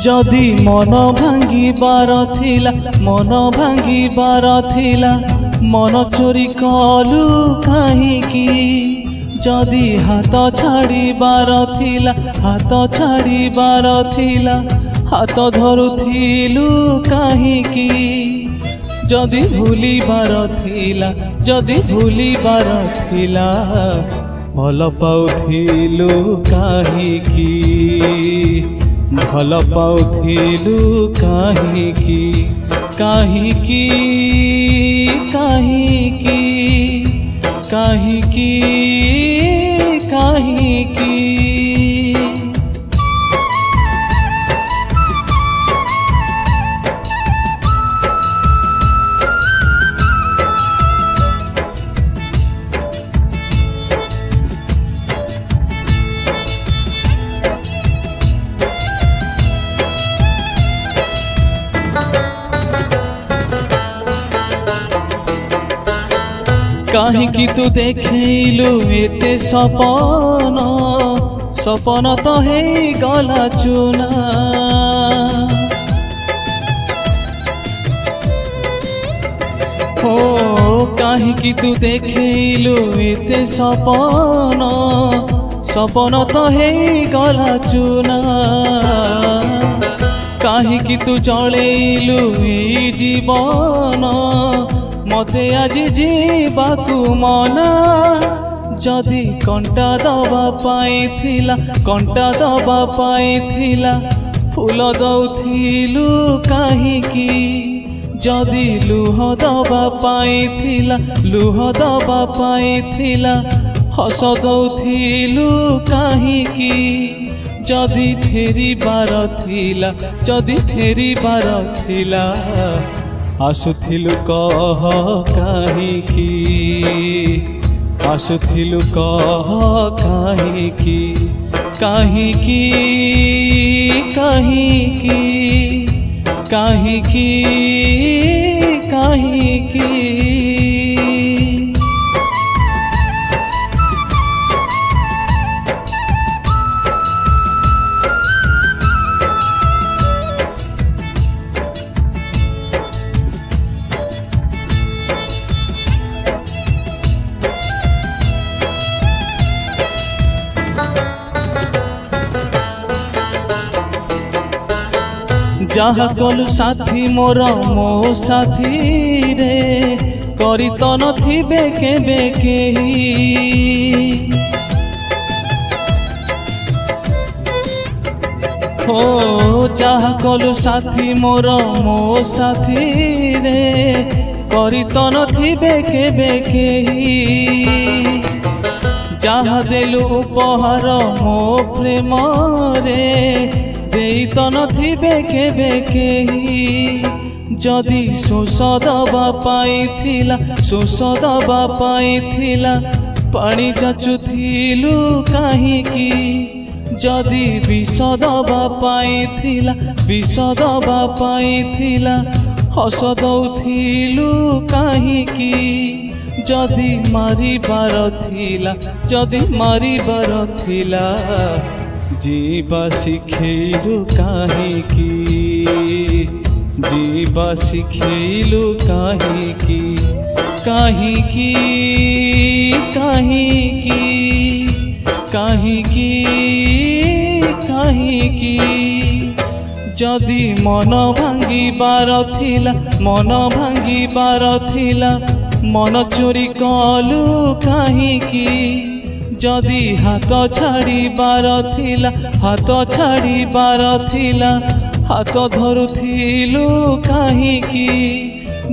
जदि मन भांगिबार थिला मन भांगिबार थिला मन चोरी कलु काहीकि जदि हाथ छाड़ीबार थिला हाथ छाड़ीबार थिला हाथ धरुथिलु काहीकि जदि भूलिबार थिला जदि भूलिबार थिला भल पाउथिलु काहीकि भल पाउथिलु काहीकि काहीकि काहीकि काहीकि काहीकि काहीकि तू देखलु एते सपन सपन तो हे गला चुना हो काहीकि तू देखलु एते सपन सपन तो हे गला चुना काहीकि तू चलैलु ए जीवन मते आज जीवाकू मना जदि कंटा दबा पाई थिला कंटा दबा पाई थिला फूल दउथिलु काहीकि जदि लुह दबा पाई थिला लुह दबा पाई थिला हस दउथिलु काहीकि जदि फेरिबार थिला जदि फेरिबार थिला आसुथिलु कह काहीकि आसुथिलु कह काहीकि काहीकि काहीकि काहीकि काहीकि जहा कलु साथी मोर मो साथी रे करी तो नथिबे केबे केही हो जहा कलु साथी मोर मो साथी रे करी तो नथिबे केबे केही जहा देलु उपहार मो प्रेम रे देई तो नथिबे केबे केही जदि शोष दबा पाई थिला शोष दबा पाई थिला पानी जाचुथिलु काहीकि जदि विष दबा पाई थिला विष दबा पाई थिला हस दउथिलु काहीकि जदि मारिबार थिला जदि मारिबार थिला जीवा शिखेलु काहीकि जीवा शिखेलु काहीकि काहीकि काहीकि काहीकि काहीकि जदि मन भांगिबार थिला मन भांगिबार थिला मन चोरी कलु काहीकि जदि हाथ छाड़ीबार थिला हाथ छाड़ीबार थिला हाथ धरुथिलु काहीकि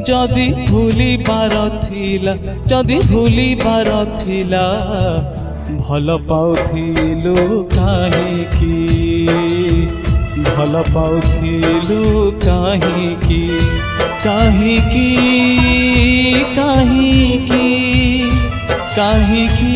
जदि भूलिबार थिला जदि भूलिबार थिला भल पाउथिलु काहीकि भल पाउथिलु काहीकि काहीकि काहीकि काहीकि